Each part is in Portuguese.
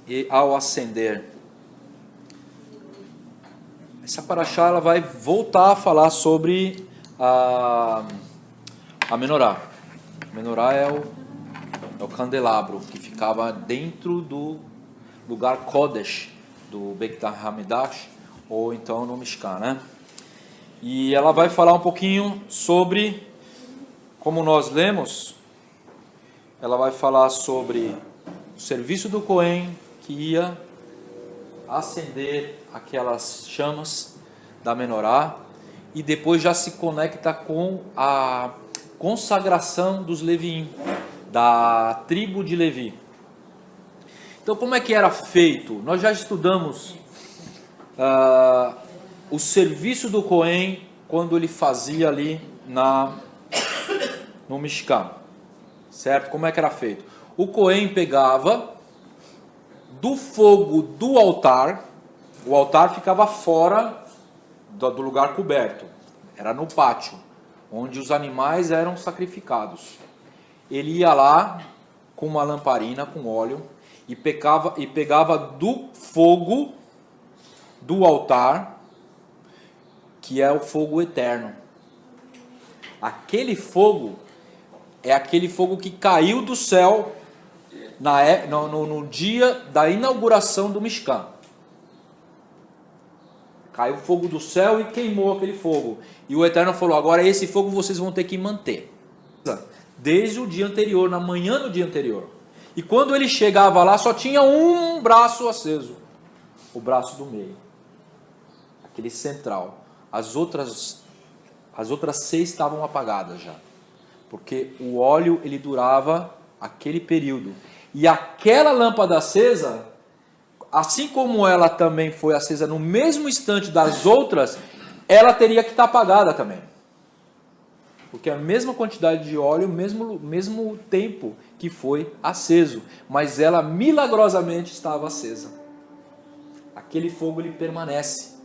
e ao acender. Essa paraxá ela vai voltar a falar sobre a menorá. A menorá é o candelabro que ficava dentro do lugar Kodesh, do Beit HaMikdash, ou então no Mishkan, né? E ela vai falar um pouquinho sobre, como nós lemos, ela vai falar sobre o serviço do Cohen que ia acender aquelas chamas da menorá, e depois já se conecta com a consagração dos Leviim, da tribo de Levi. Então, como é que era feito? Nós já estudamos o serviço do Cohen quando ele fazia ali no Mishkan, certo? Como é que era feito? O Cohen pegava do fogo do altar, o altar ficava fora do lugar coberto, era no pátio, onde os animais eram sacrificados. Ele ia lá com uma lamparina com óleo e pegava do fogo do altar, que é o fogo eterno. Aquele fogo é aquele fogo que caiu do céu no dia da inauguração do Mishkan. Caiu fogo do céu e queimou aquele fogo. E o Eterno falou: agora esse fogo vocês vão ter que manter. Desde o dia anterior, na manhã do dia anterior. E quando ele chegava lá, só tinha um braço aceso. O braço do meio. Aquele central. As outras 6 estavam apagadas já. Porque o óleo, ele durava aquele período. E aquela lâmpada acesa, assim como ela também foi acesa no mesmo instante das outras, ela teria que estar apagada também. Porque a mesma quantidade de óleo, mesmo tempo que foi aceso, mas ela milagrosamente estava acesa. Aquele fogo ele permanece.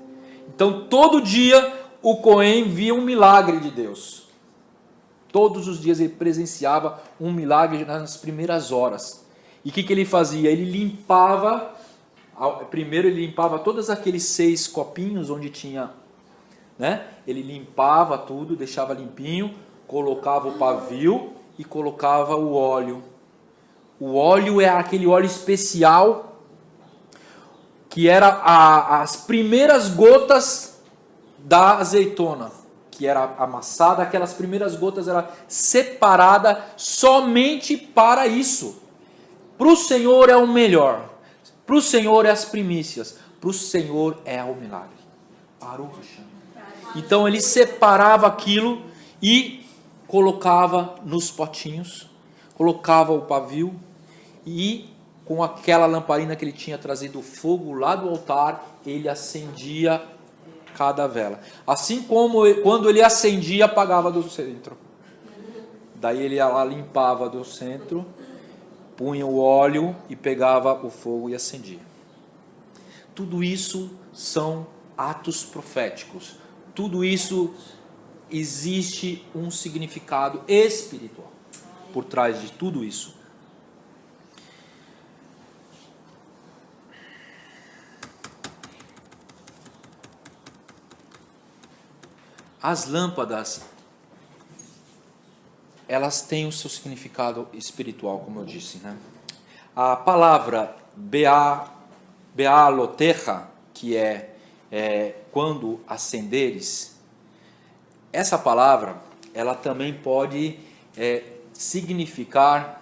Então todo dia o Cohen via um milagre de Deus. Todos os dias ele presenciava um milagre nas primeiras horas. E o que ele fazia? Ele limpava. Primeiro ele limpava todos aqueles 6 copinhos onde tinha, né? Ele limpava tudo, deixava limpinho, colocava o pavio e colocava o óleo. O óleo é aquele óleo especial que era as primeiras gotas da azeitona, que era amassada, aquelas primeiras gotas era separada somente para isso. Para o Senhor é o melhor. Para o Senhor é as primícias, para o Senhor é o milagre. Baruch Hashem. Então ele separava aquilo e colocava nos potinhos, colocava o pavio e com aquela lamparina que ele tinha trazido o fogo lá do altar, ele acendia cada vela. Assim como quando ele acendia, apagava do centro. Daí ele ia lá, limpava do centro, punha o óleo e pegava o fogo e acendia. Tudo isso são atos proféticos. Tudo isso existe um significado espiritual por trás de tudo isso. As lâmpadas, elas têm o seu significado espiritual, como eu disse, né? A palavra Bealotecha, que é quando acenderes, essa palavra, ela também pode significar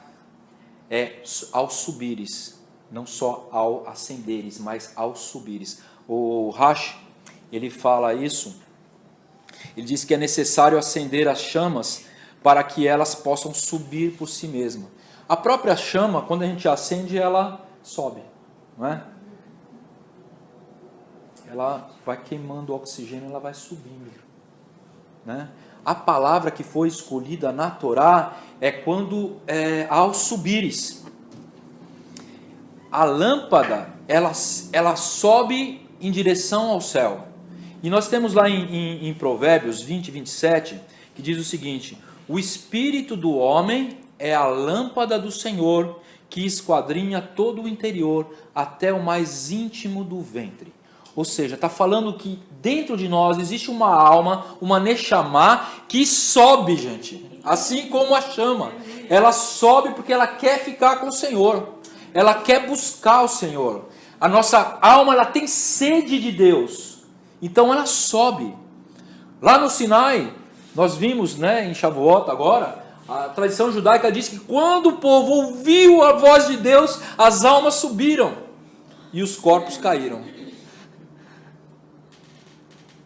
ao subires, não só ao acenderes, mas ao subires. O Rashi, ele fala isso, ele diz que é necessário acender as chamas para que elas possam subir por si mesmas. A própria chama, quando a gente acende, ela sobe, não é? Ela vai queimando o oxigênio, ela vai subindo, né? A palavra que foi escolhida na Torá é quando ao subires. A lâmpada, ela sobe em direção ao céu. E nós temos lá em Provérbios 20, 27, que diz o seguinte: o espírito do homem é a lâmpada do Senhor, que esquadrinha todo o interior, até o mais íntimo do ventre. Ou seja, está falando que dentro de nós existe uma alma, uma Neshama, que sobe, gente. Assim como a chama. Ela sobe porque ela quer ficar com o Senhor. Ela quer buscar o Senhor. A nossa alma, ela tem sede de Deus. Então ela sobe. Lá no Sinai, nós vimos, né, em Shavuot agora, a tradição judaica diz que quando o povo ouviu a voz de Deus, as almas subiram e os corpos caíram.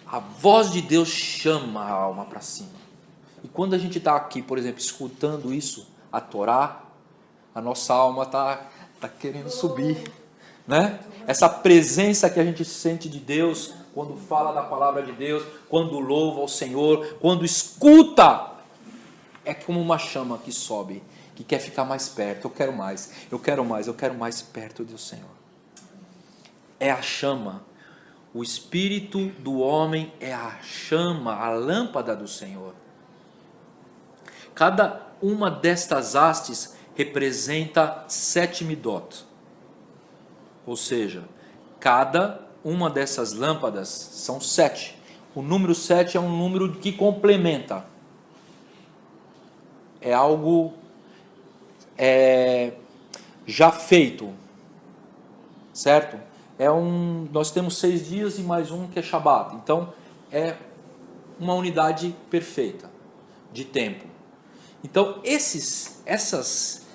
A voz de Deus chama a alma para cima. E quando a gente está aqui, por exemplo, escutando isso, a Torá, a nossa alma está querendo subir, né? Essa presença que a gente sente de Deus, quando fala da palavra de Deus, quando louva ao Senhor, quando escuta, é como uma chama que sobe, que quer ficar mais perto. Eu quero mais, eu quero mais, eu quero mais perto do Senhor. É a chama. O espírito do homem é a chama, a lâmpada do Senhor. Cada uma destas hastes representa 7 midot. Ou seja, cada uma dessas lâmpadas são 7. O número 7 é um número que complementa. É algo já feito, certo? Nós temos 6 dias e mais um que é Shabat. Então é uma unidade perfeita de tempo. Então essas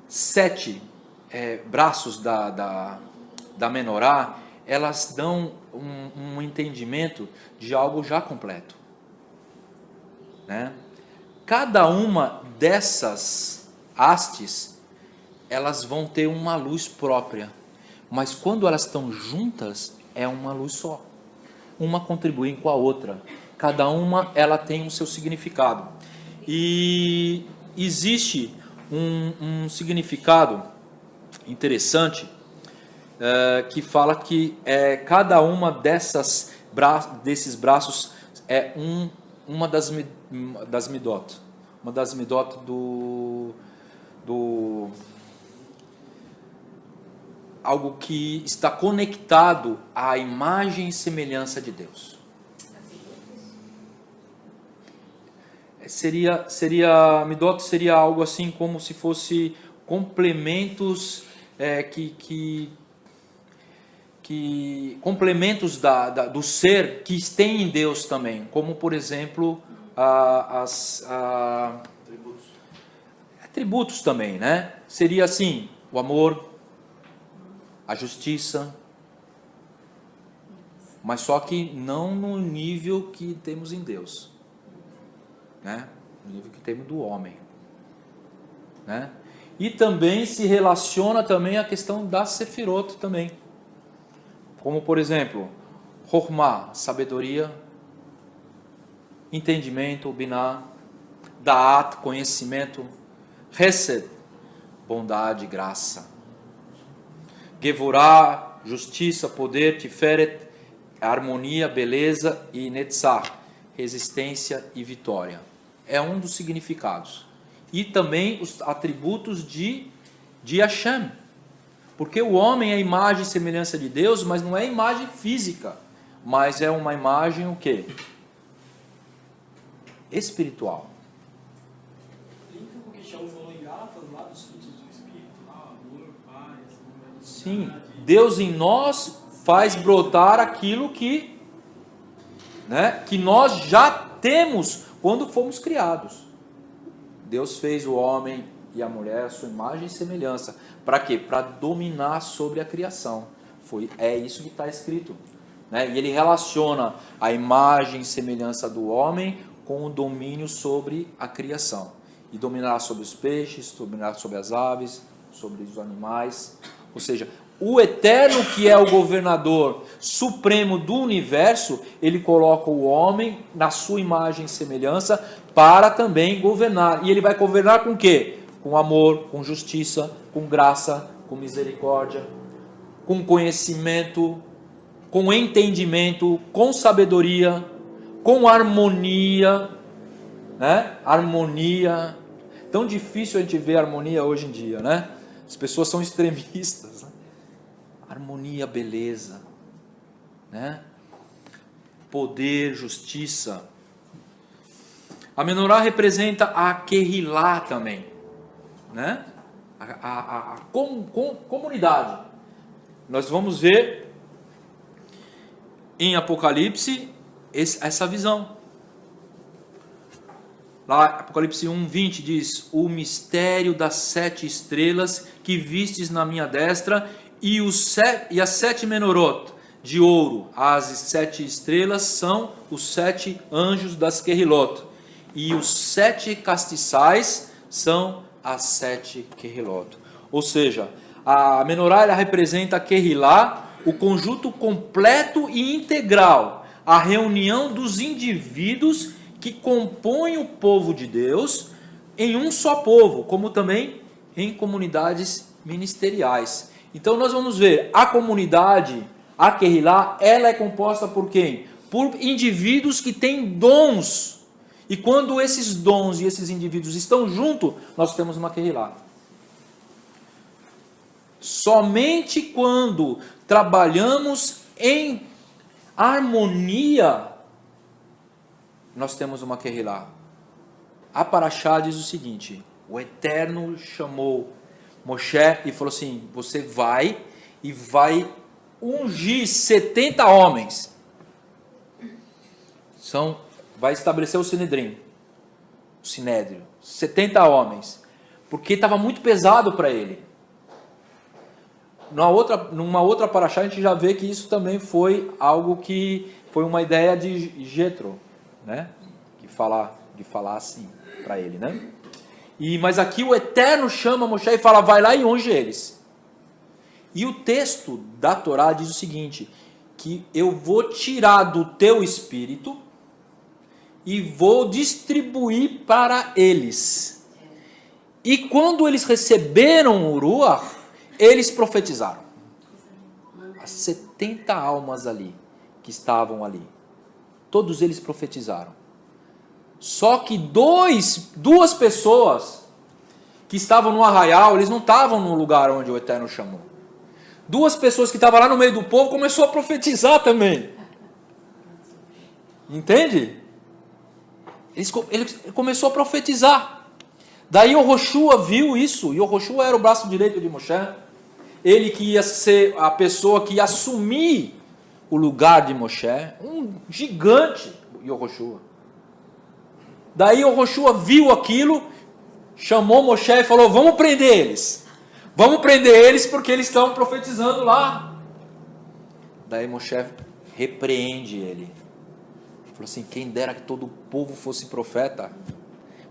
7 braços da menorá, elas dão um entendimento de algo já completo, né? Cada uma dessas hastes, elas vão ter uma luz própria, mas quando elas estão juntas, é uma luz só. Uma contribui com a outra. Cada uma, ela tem o seu significado. E existe um significado interessante, que fala que cada uma desses braços é uma das midot. Uma das midot algo que está conectado à imagem e semelhança de Deus. Midot seria algo assim como se fosse complementos complementos do ser que tem em Deus também, como por exemplo atributos também, né? Seria assim, o amor, a justiça, mas só que não no nível que temos em Deus, né? No nível que temos do homem, né? E também se relaciona também a questão da Sefirot também, como por exemplo, Chokhmah, sabedoria, entendimento, Binah, Da'at, conhecimento, Hesed, bondade, graça, Gevurah, justiça, poder, Tiferet, harmonia, beleza, e Netzach, resistência e vitória. É um dos significados. E também os atributos de Hashem. Porque o homem é a imagem e semelhança de Deus, mas não é imagem física, mas é uma imagem o quê? Espiritual. Lembra o que Shaul falou em Gálatas, lá dos frutos do Espírito, lá, amor, paz, sim, Deus em nós faz brotar aquilo que nós já temos quando fomos criados. Deus fez o homem e a mulher a sua imagem e semelhança. Para quê? Para dominar sobre a criação. É isso que está escrito, né? E ele relaciona a imagem e semelhança do homem com o domínio sobre a criação. E dominará sobre os peixes, dominará sobre as aves, sobre os animais. Ou seja, o Eterno, que é o governador supremo do universo, ele coloca o homem na sua imagem e semelhança para também governar. E ele vai governar com o quê? Com amor, com justiça, com graça, com misericórdia, com conhecimento, com entendimento, com sabedoria, com harmonia, né? Harmonia. Tão difícil a gente ver harmonia hoje em dia, né? As pessoas são extremistas, né? Harmonia, beleza, né? Poder, justiça. A menorá representa a Kehilá também, né? A comunidade. Nós vamos ver em Apocalipse essa visão. Lá, Apocalipse 1:20 diz: o mistério das 7 estrelas que vistes na minha destra e as 7 menorot de ouro. As 7 estrelas são os 7 anjos das Kehilot. E os 7 castiçais são as 7 Kehilot. Ou seja, a menorá ela representa a Kehilá, o conjunto completo e integral, a reunião dos indivíduos que compõem o povo de Deus em um só povo, como também em comunidades ministeriais. Então nós vamos ver a comunidade, a Kehilá, ela é composta por quem? Por indivíduos que têm dons. E quando esses dons e esses indivíduos estão juntos, nós temos uma Kehilá. Somente quando trabalhamos em harmonia, nós temos uma Kehilá. A Parashá diz o seguinte: o Eterno chamou Moshe e falou assim: você vai e vai ungir 70 homens. Vai estabelecer o Sinédrio, 70 homens, porque estava muito pesado para ele. Numa outra Parashá a gente já vê que isso também foi algo que foi uma ideia de Jetro, né? De falar assim para ele, né? Mas aqui o Eterno chama Moshe e fala: vai lá e unge eles. E o texto da Torá diz o seguinte: que eu vou tirar do teu espírito e vou distribuir para eles. E quando eles receberam o Ruach, eles profetizaram. As 70 almas ali, que estavam ali, todos eles profetizaram. Só que duas pessoas que estavam no arraial, eles não estavam no lugar onde o Eterno chamou. 2 pessoas que estavam lá no meio do povo começou a profetizar também. Entende? Ele começou a profetizar. Daí o Yoshua viu isso, e o Yoshua era o braço direito de Moshe. Ele que ia ser a pessoa que ia assumir o lugar de Moshe, um gigante, Yoshua. Daí o Yoshua viu aquilo, chamou Moshe e falou: vamos prender eles. Vamos prender eles porque eles estão profetizando lá. Daí Moshe repreende ele. Falou assim: quem dera que todo o povo fosse profeta.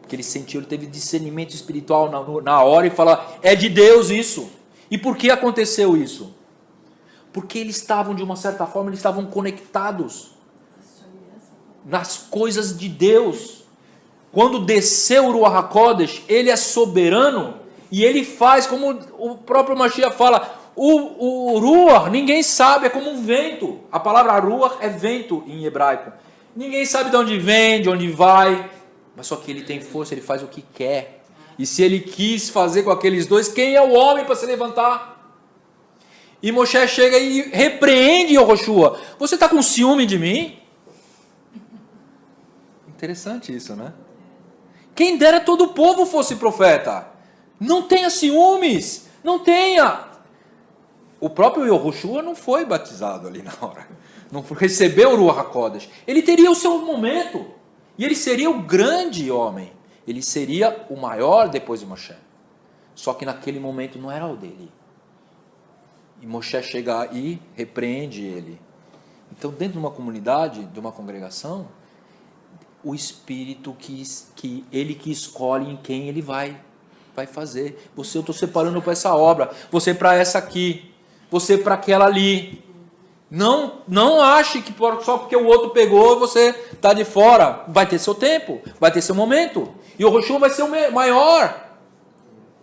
Porque ele sentiu, ele teve discernimento espiritual na hora e falou: é de Deus isso. E por que aconteceu isso? Porque eles estavam, de uma certa forma, eles estavam conectados nas coisas de Deus. Quando desceu o Ruach HaKodesh, ele é soberano e ele faz, como o próprio Mashiach fala, o Ruach, ninguém sabe, é como um vento. A palavra Ruach é vento em hebraico. Ninguém sabe de onde vem, de onde vai, mas só que ele tem força, ele faz o que quer. E se ele quis fazer com aqueles 2, quem é o homem para se levantar? E Moshe chega e repreende Yoshua: você está com ciúme de mim? Interessante isso, né? Quem dera todo o povo fosse profeta. Não tenha ciúmes, não tenha. O próprio Yoshua não foi batizado ali na hora. Não recebeu o Ruach HaKodesh. Ele teria o seu momento. E ele seria o grande homem. Ele seria o maior depois de Moshe. Só que naquele momento não era o dele. E Moshe chega e repreende ele. Então, dentro de uma comunidade, de uma congregação, o Espírito ele que escolhe em quem ele vai fazer. Você, eu estou separando para essa obra. Você para essa aqui. Você para aquela ali. Não ache que só porque o outro pegou, você está de fora. Vai ter seu tempo, vai ter seu momento. E o Yoshua vai ser o maior.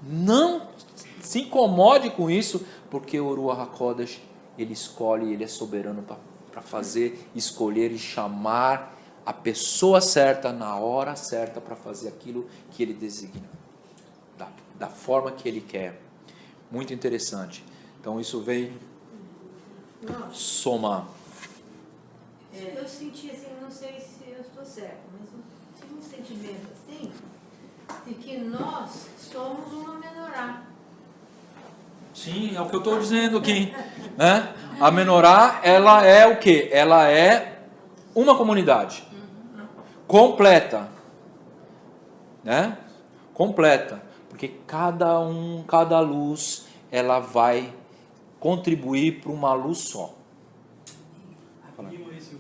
Não se incomode com isso, porque o Ruach HaKodesh, ele escolhe, ele é soberano para fazer, escolher e chamar a pessoa certa, na hora certa, para fazer aquilo que ele designa, da forma que ele quer. Muito interessante. Então isso vem Nossa, somar. eu senti assim, não sei se eu estou certa, mas eu tive um sentimento assim, de que nós somos uma menorá. Sim, é o que eu estou dizendo aqui, né? A menorá, ela é o quê? Ela é uma comunidade completa, né? Completa, porque cada luz, ela vai contribuir para uma luz só. E Maurício,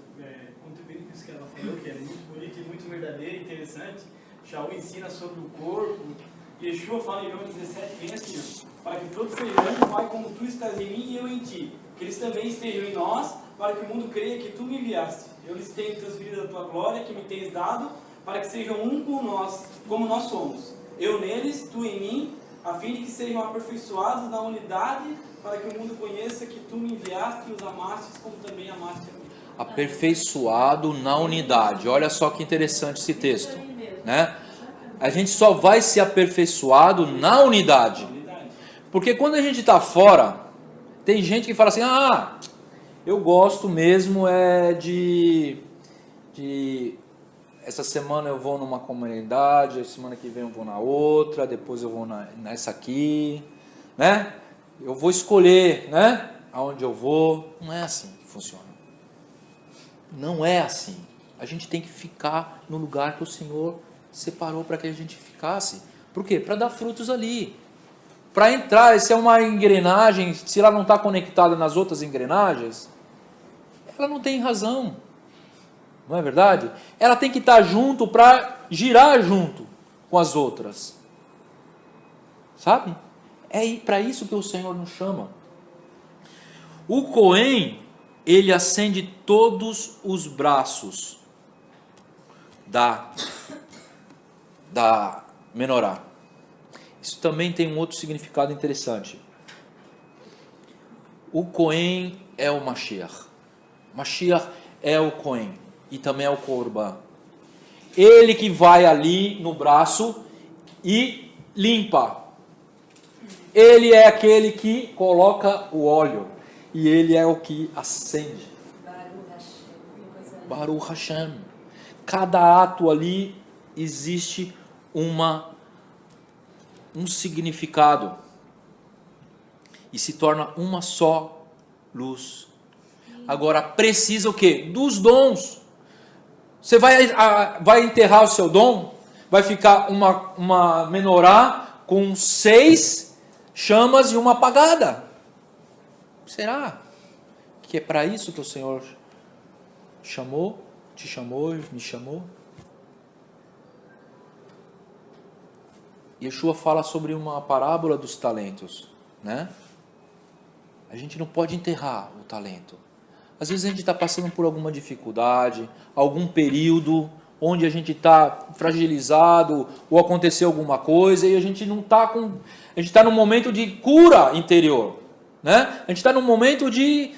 contribuindo com isso que ela falou, que é muito bonito e muito verdadeiro e interessante, Shaul ensina sobre o corpo, Yeshua fala em João 17, bem assim, ó, para que todos sejam um, Pai, como tu estás em mim e eu em ti, que eles também estejam em nós, para que o mundo creia que tu me enviaste. Eu lhes tenho transferido a tua glória, que me tens dado, para que sejam um com nós, como nós somos. Eu neles, tu em mim, a fim de que sejam aperfeiçoados na unidade, para que o mundo conheça que tu me enviaste e os amastes, como também amaste a mim. Aperfeiçoado na unidade. Olha só que interessante esse texto, né? A gente só vai ser aperfeiçoado na unidade. Porque quando a gente está fora, tem gente que fala assim, eu gosto mesmo de essa semana eu vou numa comunidade, a semana que vem eu vou na outra, depois eu vou nessa aqui, né? Eu vou escolher, né? Aonde eu vou. Não é assim que funciona. Não é assim. A gente tem que ficar no lugar que o Senhor separou para que a gente ficasse. Por quê? Para dar frutos ali. Para entrar, se é uma engrenagem, se ela não está conectada nas outras engrenagens, ela não tem razão. Não é verdade? Ela tem que estar junto para girar junto com as outras. Sabe? É para isso que o Senhor nos chama. O Cohen, ele acende todos os braços da menorá. Isso também tem um outro significado interessante. O Cohen é o Mashiach. Mashiach é o Cohen e também é o Corban. Ele que vai ali no braço e limpa. Ele é aquele que coloca o óleo e ele é o que acende. Baruch Hashem. Cada ato ali existe um significado e se torna uma só luz. Agora precisa o quê? Dos dons. Você vai enterrar o seu dom, vai ficar uma menorá com 6 chamas e uma apagada. Será que é para isso que o Senhor chamou, te chamou, me chamou? Yeshua fala sobre uma parábola dos talentos, né? A gente não pode enterrar o talento. Às vezes a gente está passando por alguma dificuldade, algum período onde a gente está fragilizado ou aconteceu alguma coisa e a gente não está a gente está num momento de cura interior, né? A gente está num momento de,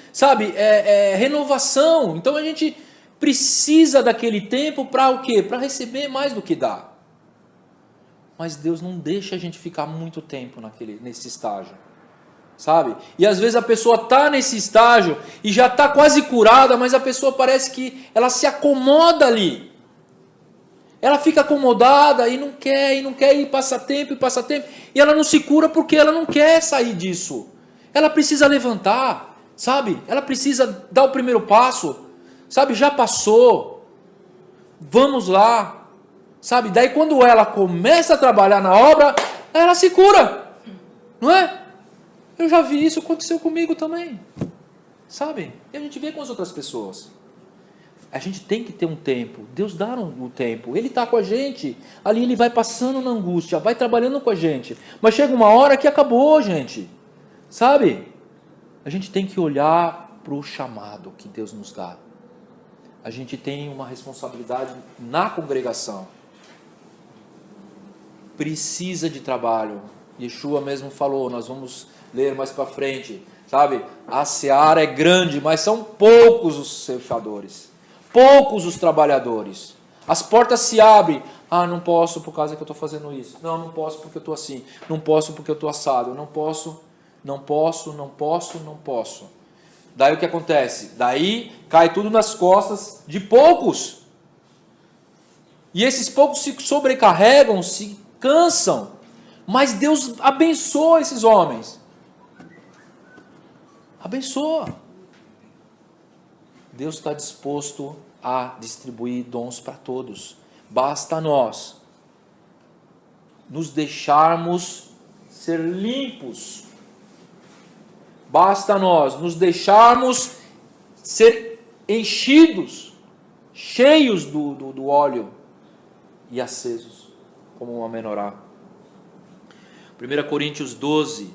renovação. Então a gente precisa daquele tempo para o quê? Para receber mais do que dá. Mas Deus não deixa a gente ficar muito tempo nesse estágio, sabe? E às vezes a pessoa está nesse estágio e já está quase curada, mas a pessoa parece que ela se acomoda ali. Ela fica acomodada e não quer ir, passa tempo, e ela não se cura porque ela não quer sair disso. Ela precisa levantar, sabe? Ela precisa dar o primeiro passo, sabe? Já passou, vamos lá. Sabe, daí quando ela começa a trabalhar na obra, ela se cura, não é? Eu já vi isso, aconteceu comigo também, sabe? E a gente vê com as outras pessoas. A gente tem que ter um tempo, Deus dá um tempo, Ele está com a gente, ali Ele vai passando na angústia, vai trabalhando com a gente, mas chega uma hora que acabou, gente, sabe? A gente tem que olhar para o chamado que Deus nos dá. A gente tem uma responsabilidade na congregação. Precisa de trabalho. Yeshua mesmo falou, nós vamos ler mais para frente, sabe? A seara é grande, mas são poucos os ceifadores, poucos os trabalhadores. As portas se abrem. Não posso por causa que eu estou fazendo isso. Não posso porque eu estou assim. Não posso porque eu estou assado. Não posso. Não posso, não posso, não posso. Daí o que acontece? Daí cai tudo nas costas de poucos. E esses poucos se sobrecarregam, se cansam. Mas Deus abençoa esses homens. Abençoa. Deus está disposto a distribuir dons para todos. Basta nós nos deixarmos ser limpos. Basta nós nos deixarmos ser enchidos, cheios do óleo e acesos, como uma menorá. 1 Coríntios 12,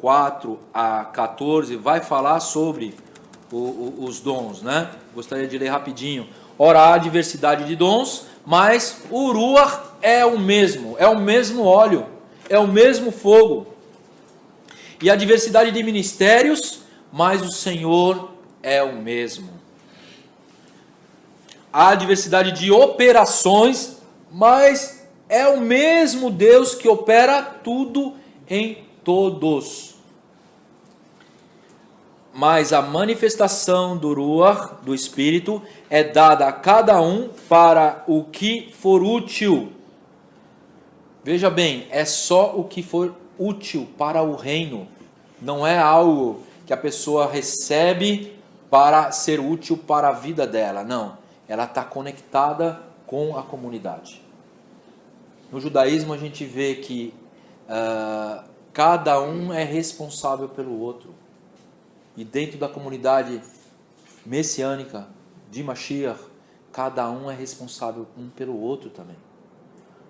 4 a 14, vai falar sobre os dons, né? Gostaria de ler rapidinho. Ora, há diversidade de dons, mas o Ruach é o mesmo óleo, é o mesmo fogo. E a diversidade de ministérios, mas o Senhor é o mesmo. Há diversidade de operações, mas é o mesmo Deus que opera tudo em todos. Mas a manifestação do Ruach, do Espírito, é dada a cada um para o que for útil. Veja bem, é só o que for útil para o reino. Não é algo que a pessoa recebe para ser útil para a vida dela. Não, ela está conectada com a comunidade. No judaísmo a gente vê que cada um é responsável pelo outro. E dentro da comunidade messiânica de Mashiach, cada um é responsável um pelo outro também.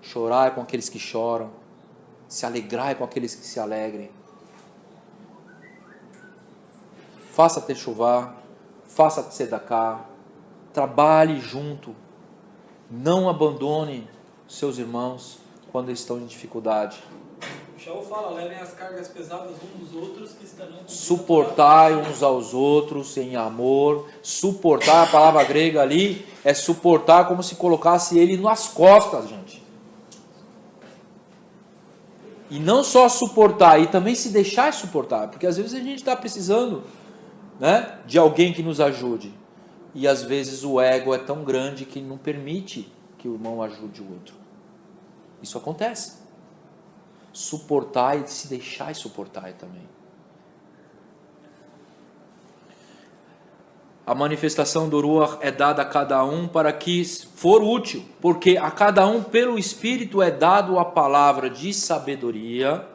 Chorar é com aqueles que choram, se alegrar é com aqueles que se alegrem. Faça techuvá, faça tzedakah, trabalhe junto, não abandone seus irmãos quando estão em dificuldade. O Shaul fala, levem as cargas pesadas uns dos outros que estarão... Suportai uns aos outros em amor. Suportar, a palavra grega ali é suportar como se colocasse ele nas costas, gente. E não só suportar, e também se deixar suportar, porque às vezes a gente está precisando, né, de alguém que nos ajude. E às vezes o ego é tão grande que não permite que o irmão ajude o outro. Isso acontece. Suportar e se deixar suportar também. A manifestação do Ruach é dada a cada um para que for útil, porque a cada um pelo Espírito é dado a palavra de sabedoria,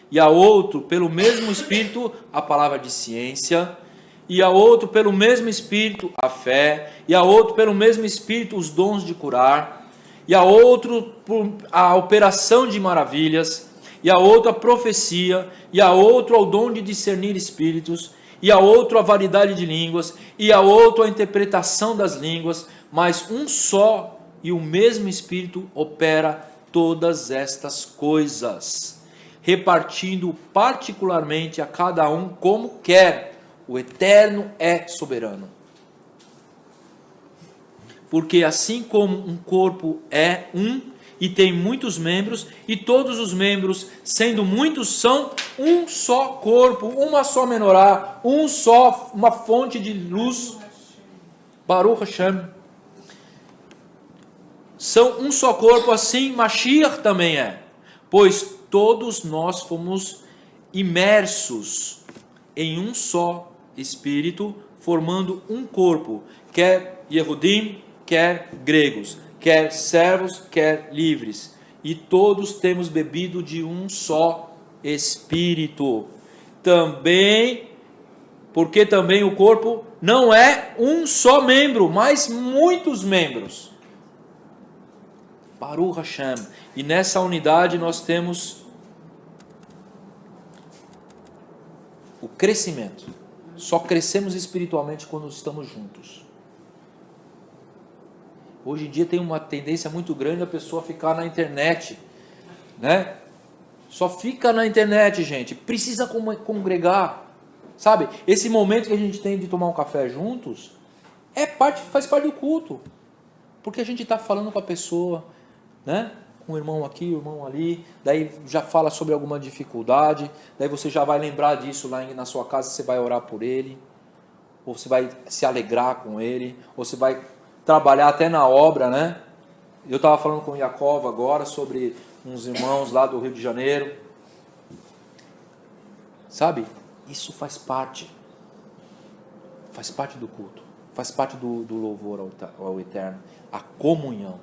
e a outro pelo mesmo Espírito a palavra de ciência, e a outro pelo mesmo Espírito a fé, e a outro pelo mesmo Espírito os dons de curar, e a outro a operação de maravilhas, e a outro a profecia, e a outro ao dom de discernir espíritos, e a outro a variedade de línguas, e a outro a interpretação das línguas, mas um só e o mesmo Espírito opera todas estas coisas, repartindo particularmente a cada um como quer. O Eterno é soberano. Porque assim como um corpo é um, e tem muitos membros, e todos os membros, sendo muitos, são um só corpo, uma só menorá, uma fonte de luz. Baruch Hashem. São um só corpo, assim Mashiach também é. Pois todos nós fomos imersos em um só Espírito, formando um corpo, quer Yehudim, quer gregos, quer servos, quer livres, e todos temos bebido de um só Espírito. Também, porque também o corpo não é um só membro, mas muitos membros. Baruch Hashem. E nessa unidade nós temos o crescimento. Só crescemos espiritualmente quando estamos juntos. Hoje em dia tem uma tendência muito grande a pessoa ficar na internet, né? Só fica na internet, gente. Precisa congregar, sabe? Esse momento que a gente tem de tomar um café juntos faz parte do culto, porque a gente está falando com a pessoa, né? com o irmão aqui, o irmão ali, daí já fala sobre alguma dificuldade, daí você já vai lembrar disso lá na sua casa, você vai orar por ele, ou você vai se alegrar com ele, ou você vai trabalhar até na obra, né? Eu estava falando com o Jacob agora sobre uns irmãos lá do Rio de Janeiro, sabe? Isso faz parte do culto, faz parte do louvor ao Eterno, a comunhão.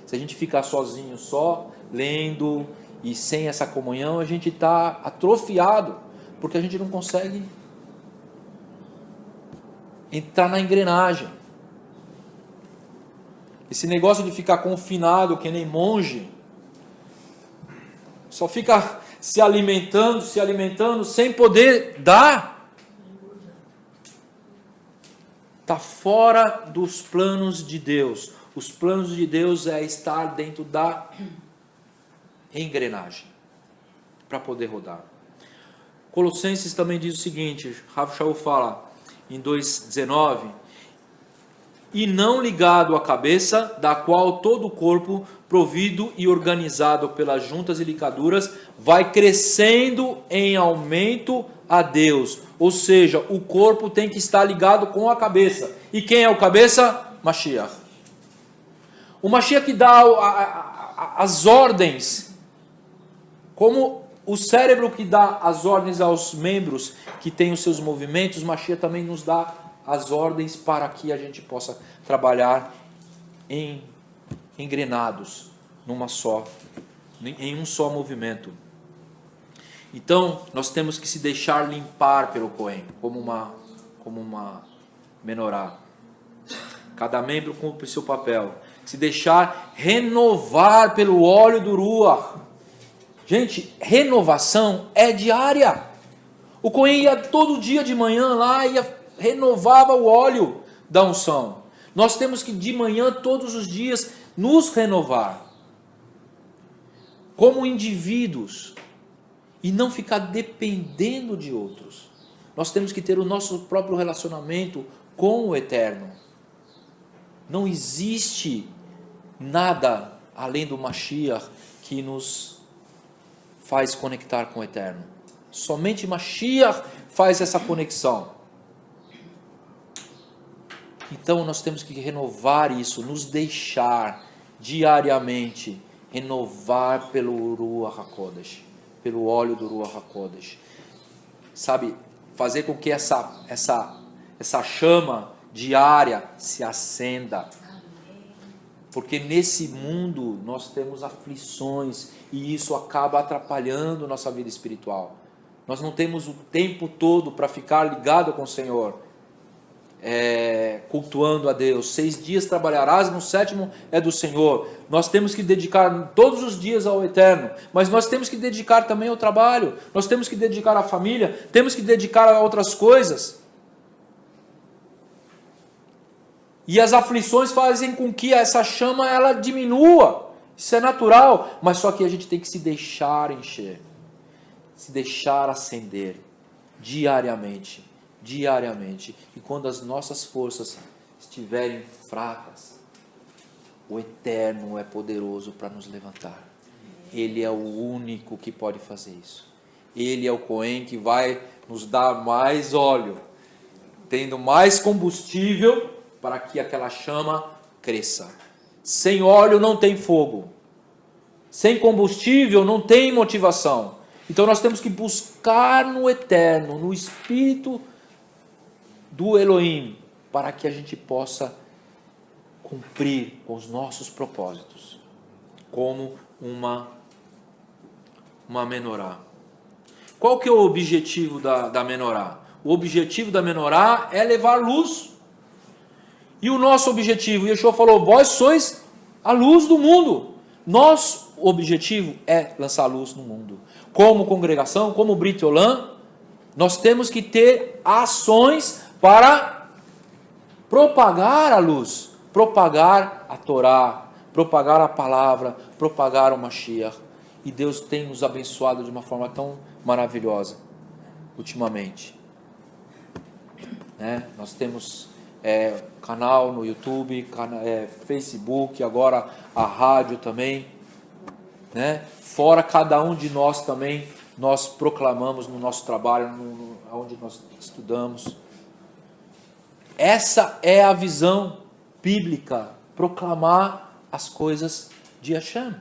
Se a gente ficar sozinho só, lendo e sem essa comunhão, a gente está atrofiado, porque a gente não consegue entrar na engrenagem. Esse negócio de ficar confinado que nem monge, só fica se alimentando sem poder dar, está fora dos planos de Deus. Os planos de Deus é estar dentro da engrenagem para poder rodar. Colossenses também diz o seguinte, Rav Shaul fala em 2,19: e não ligado à cabeça, da qual todo o corpo, provido e organizado pelas juntas e ligaduras, vai crescendo em aumento a Deus. Ou seja, o corpo tem que estar ligado com a cabeça. E quem é o cabeça? Mashiach. O Mashiach que dá as ordens, como o cérebro que dá as ordens aos membros que têm os seus movimentos, Mashiach também nos dá as ordens para que a gente possa trabalhar engrenados em um só movimento. Então, nós temos que se deixar limpar pelo Cohen, como uma menorá. Cada membro cumpre o seu papel. Se deixar renovar pelo óleo do Ruach. Gente, renovação é diária. O Cohen ia todo dia de manhã lá e renovava o óleo da unção. Nós temos que de manhã, todos os dias, nos renovar. Como indivíduos. E não ficar dependendo de outros. Nós temos que ter o nosso próprio relacionamento com o Eterno. Não existe nada além do Mashiach que nos faz conectar com o Eterno. Somente Mashiach faz essa conexão. Então nós temos que renovar isso, nos deixar diariamente renovar pelo Ruach HaKodesh, pelo óleo do Ruach HaKodesh. Sabe, fazer com que essa chama diária se acenda. Porque nesse mundo nós temos aflições e isso acaba atrapalhando nossa vida espiritual. Nós não temos o tempo todo para ficar ligado com o Senhor, cultuando a Deus. 6 dias trabalharás, no 7º é do Senhor. Nós temos que dedicar todos os dias ao Eterno, mas nós temos que dedicar também ao trabalho, nós temos que dedicar à família, temos que dedicar a outras coisas. E as aflições fazem com que essa chama ela diminua. Isso é natural, mas só que a gente tem que se deixar encher, se deixar acender diariamente. E quando as nossas forças estiverem fracas, o Eterno é poderoso para nos levantar. Ele é o único que pode fazer isso. Ele é o Cohen que vai nos dar mais óleo, tendo mais combustível para que aquela chama cresça. Sem óleo não tem fogo. Sem combustível não tem motivação. Então nós temos que buscar no Eterno, no Espírito do Elohim, para que a gente possa cumprir com os nossos propósitos, como uma menorá. Qual que é o objetivo da menorá? O objetivo da menorá é levar luz. E o nosso objetivo, Yeshua falou, vós sois a luz do mundo. Nosso objetivo é lançar luz no mundo. Como congregação, como Brit Olam, nós temos que ter ações para propagar a luz, propagar a Torá, propagar a palavra, propagar o Mashiach. E Deus tem nos abençoado de uma forma tão maravilhosa ultimamente. Nós temos canal no YouTube, Facebook, agora a rádio também, né? Fora cada um de nós também, nós proclamamos no nosso trabalho, onde nós estudamos. Essa é a visão bíblica, proclamar as coisas de Hashem.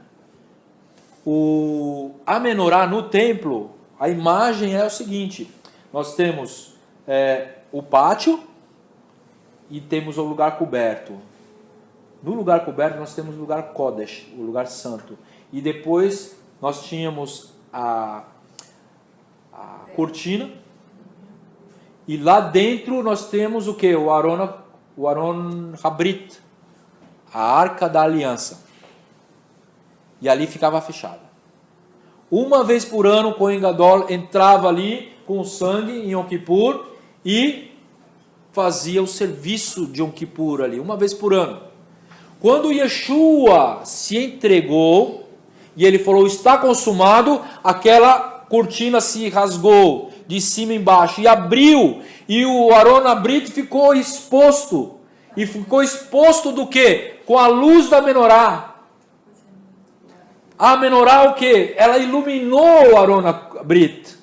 A menorá no templo, a imagem é o seguinte: nós temos o pátio e temos o lugar coberto. No lugar coberto nós temos o lugar Kodesh, o lugar santo. E depois nós tínhamos a cortina. E lá dentro nós temos o que? O Aron Habrit, a Arca da Aliança. E ali ficava fechada. Uma vez por ano o Kohen Gadol entrava ali com o sangue em Yom Kippur e fazia o serviço de Yom Kippur ali, uma vez por ano. Quando Yeshua se entregou e ele falou, está consumado, aquela cortina se rasgou de cima embaixo e abriu, e o Aron Habrit ficou exposto. E ficou exposto do quê? Com a luz da menorá. A menorá o quê? Ela iluminou o Aron Habrit.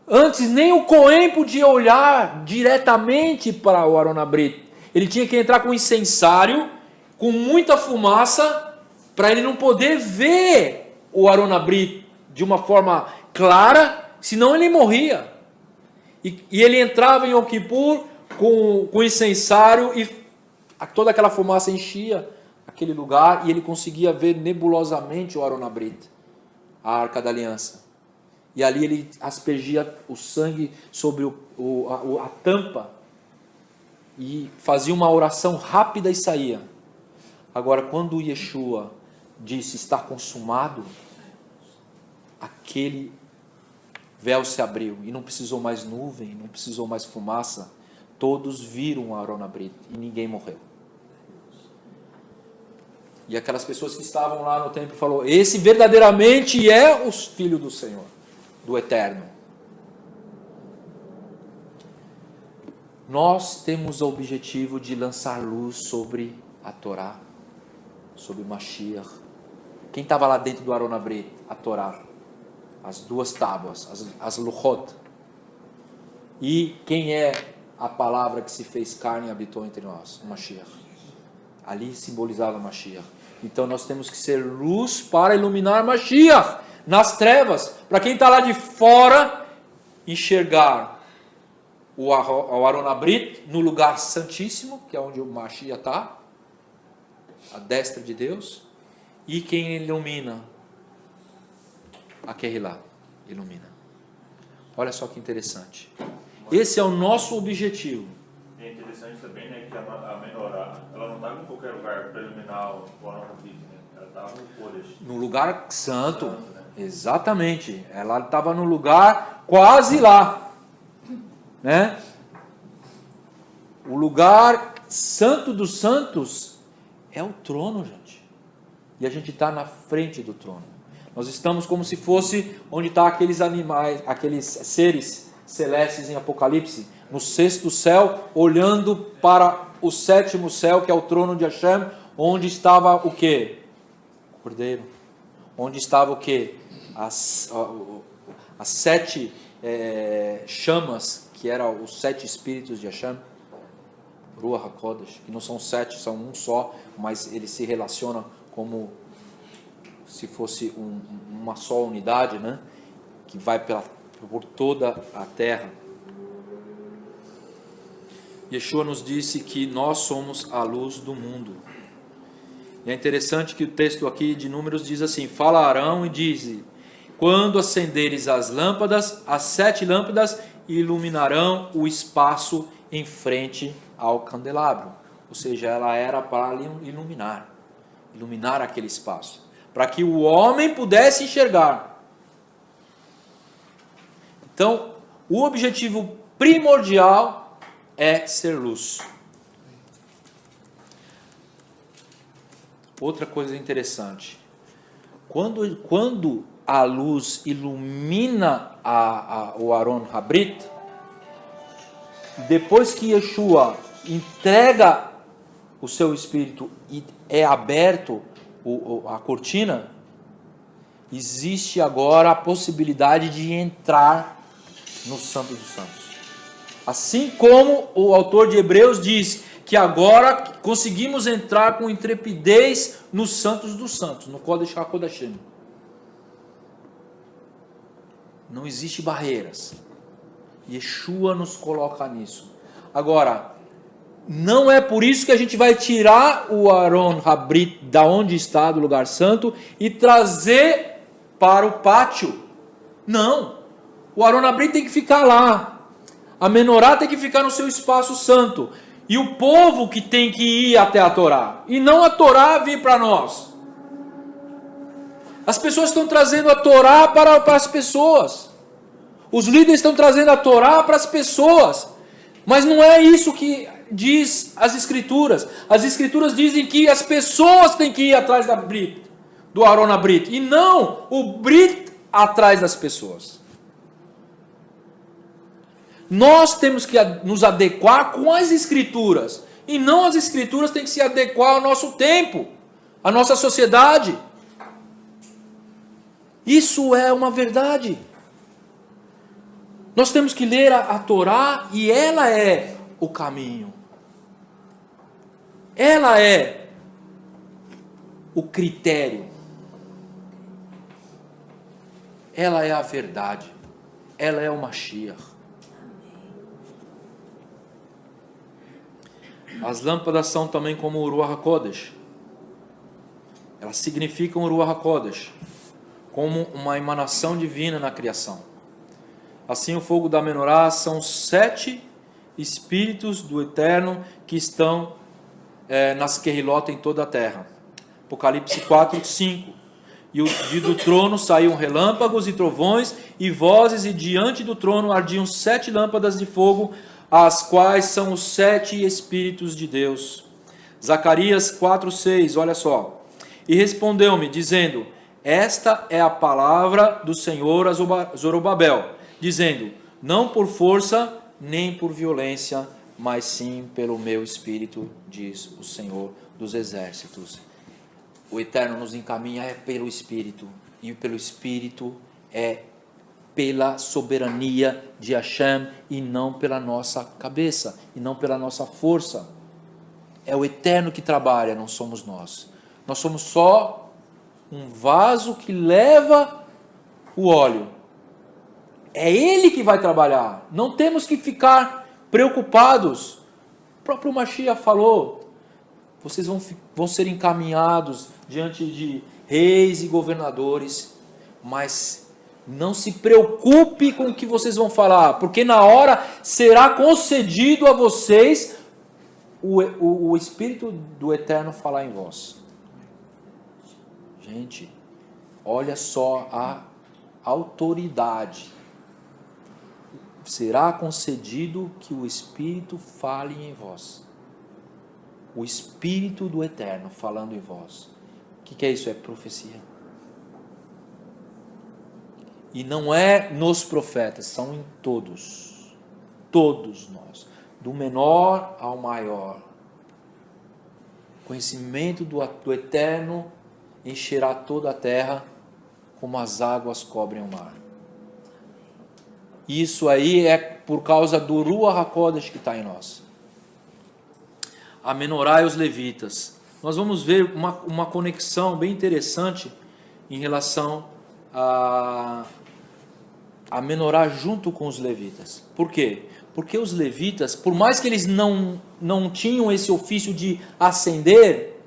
Antes nem o Cohen podia olhar diretamente para o Aron Habrit. Ele tinha que entrar com incensário, com muita fumaça, para ele não poder ver o Aron Habrit de uma forma clara, senão ele morria. E ele entrava em Yom Kippur com incensário e toda aquela fumaça enchia aquele lugar e ele conseguia ver nebulosamente o Aron Habrit, a Arca da Aliança. E ali ele aspergia o sangue sobre a tampa e fazia uma oração rápida e saía. Agora, quando Yeshua disse, está consumado, aquele véu se abriu e não precisou mais nuvem, não precisou mais fumaça. Todos viram o Aron Habrit e ninguém morreu. E aquelas pessoas que estavam lá no templo falou, esse verdadeiramente é o Filho do Senhor, do Eterno. Nós temos o objetivo de lançar luz sobre a Torá, sobre o Mashiach. Quem estava lá dentro do Aron Habrit? A Torá. As duas tábuas, as Luchot. E quem é a palavra que se fez carne e habitou entre nós? O Mashiach. Ali simbolizava o Mashiach. Então nós temos que ser luz para iluminar Mashiach nas trevas. Para quem está lá de fora, enxergar o Aron Habrit no lugar santíssimo, que é onde o Mashiach está, a destra de Deus. E quem ilumina? A Kehillah ilumina. Olha só que interessante. Esse é o nosso objetivo. É interessante também, né, que a menorá, ela não estava em qualquer lugar para iluminar o Aron Habrit, né? Ela estava no Kodesh. No lugar santo. Né? Exatamente. Ela estava no lugar quase lá. Né? O lugar santo dos santos é o trono, gente. E a gente está na frente do trono. Nós estamos como se fosse onde estão aqueles animais, aqueles seres celestes em Apocalipse, no sexto céu, olhando para o sétimo céu, que é o trono de Hashem, onde estava o quê? O Cordeiro. Onde estava o quê? As 7 chamas, que eram os 7 espíritos de Hashem, Ruach HaKodesh, que não são 7, são um só, mas eles se relacionam como se fosse uma só unidade, né? Que vai por toda a terra. Yeshua nos disse que nós somos a luz do mundo. E é interessante que o texto aqui de Números diz assim, fala Arão e diz, quando acenderes as lâmpadas, as 7 lâmpadas iluminarão o espaço em frente ao candelabro. Ou seja, ela era para iluminar aquele espaço, para que o homem pudesse enxergar. Então, o objetivo primordial é ser luz. Outra coisa interessante, quando a luz ilumina o Aron Habrit, depois que Yeshua entrega o seu espírito e é aberto a cortina, existe agora a possibilidade de entrar no Santo dos Santos. Assim como o autor de Hebreus diz que agora conseguimos entrar com intrepidez nos Santos dos Santos, no Kodesh HaKodashim. Não existe barreiras. Yeshua nos coloca nisso. Agora, não é por isso que a gente vai tirar o Aron Habrit da onde está, do lugar santo, e trazer para o pátio. Não. O Aron Habrit tem que ficar lá. A menorá tem que ficar no seu espaço santo. E o povo que tem que ir até a Torá. E não a Torá vir para nós. As pessoas estão trazendo a Torá para as pessoas. Os líderes estão trazendo a Torá para as pessoas. Mas não é isso que diz as Escrituras. As Escrituras dizem que as pessoas têm que ir atrás da Brit, do Aron Habrit. E não o Brit atrás das pessoas. Nós temos que nos adequar com as Escrituras. E não as Escrituras têm que se adequar ao nosso tempo, à nossa sociedade. Isso é uma verdade. Nós temos que ler a Torá e ela é o caminho. Ela é o critério. Ela é a verdade. Ela é o Mashiach. As lâmpadas são também como o Ruach HaKodesh. Elas significam o Ruach HaKodesh, como uma emanação divina na criação. Assim, o fogo da menorá são 7 espíritos do Eterno que estão nas Querrilot em toda a terra. Apocalipse 4, 5. E do trono saíam relâmpagos e trovões e vozes, e diante do trono ardiam 7 lâmpadas de fogo, as quais são os 7 Espíritos de Deus. Zacarias 4, 6, olha só. E respondeu-me, dizendo: esta é a palavra do Senhor a Zorobabel, dizendo: não por força nem por violência, mas sim pelo meu Espírito, diz o Senhor dos Exércitos. O Eterno nos encaminha pelo Espírito, e pelo Espírito é pela soberania de Hashem, e não pela nossa cabeça, e não pela nossa força. É o Eterno que trabalha, não somos nós. Nós somos só um vaso que leva o óleo. É Ele que vai trabalhar. Não temos que ficar preocupados. O próprio Mashiach falou: vocês vão ser encaminhados diante de reis e governadores, mas não se preocupe com o que vocês vão falar, porque na hora será concedido a vocês o Espírito do Eterno falar em vós. Gente, olha só a autoridade. Será concedido que o Espírito fale em vós. O Espírito do Eterno falando em vós. O que é isso? É profecia. E não é nos profetas, são em todos. Todos nós. Do menor ao maior. Conhecimento do Eterno encherá toda a terra como as águas cobrem o mar. Isso aí é por causa do Ruach HaKodesh que está em nós. A menorá e os levitas. Nós vamos ver uma conexão bem interessante em relação a menorá junto com os levitas. Por quê? Porque os levitas, por mais que eles não tinham esse ofício de acender,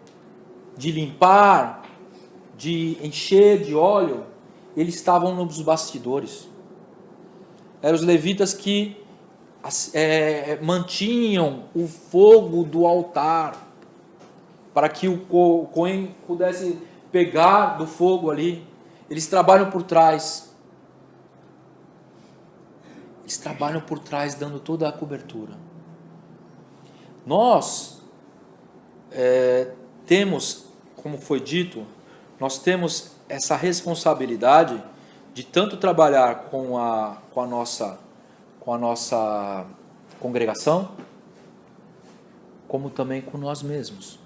de limpar, de encher de óleo, eles estavam nos bastidores. Eram os levitas que mantinham o fogo do altar, para que o Cohen pudesse pegar do fogo ali. Eles trabalham por trás. Eles trabalham por trás, dando toda a cobertura. Nós temos, como foi dito, nós temos essa responsabilidade de tanto trabalhar com a nossa congregação, como também com nós mesmos.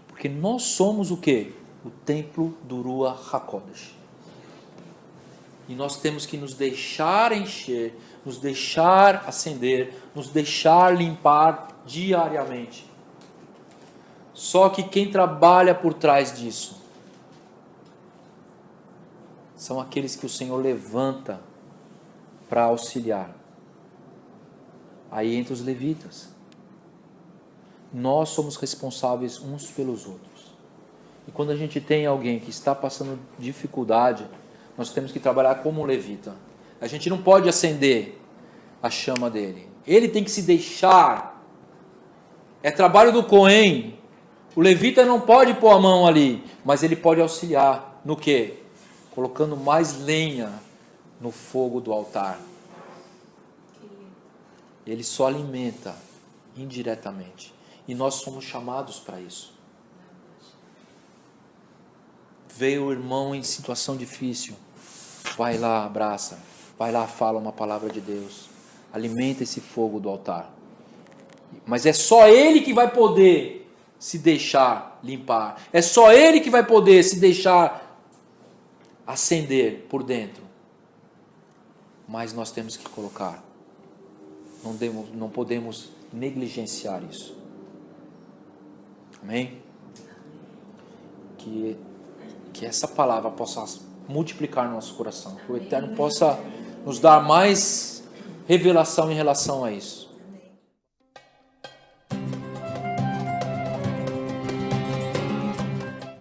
Porque nós somos o quê? O templo do Ruach HaKodesh. E nós temos que nos deixar encher, nos deixar acender, nos deixar limpar diariamente. Só que quem trabalha por trás disso são aqueles que o Senhor levanta para auxiliar. Aí entra os levitas. Nós somos responsáveis uns pelos outros. E quando a gente tem alguém que está passando dificuldade, nós temos que trabalhar como um levita. A gente não pode acender a chama dele. Ele tem que se deixar. É trabalho do Cohen. O levita não pode pôr a mão ali, mas ele pode auxiliar. No quê? Colocando mais lenha no fogo do altar. Ele só alimenta indiretamente. E nós somos chamados para isso. Veio o irmão em situação difícil. Vai lá, abraça. Vai lá, fala uma palavra de Deus. Alimenta esse fogo do altar. Mas é só ele que vai poder se deixar limpar. É só ele que vai poder se deixar acender por dentro. Mas nós temos que colocar. Não podemos negligenciar isso. Amém? Que essa palavra possa multiplicar no nosso coração. Que o Eterno possa nos dar mais revelação em relação a isso.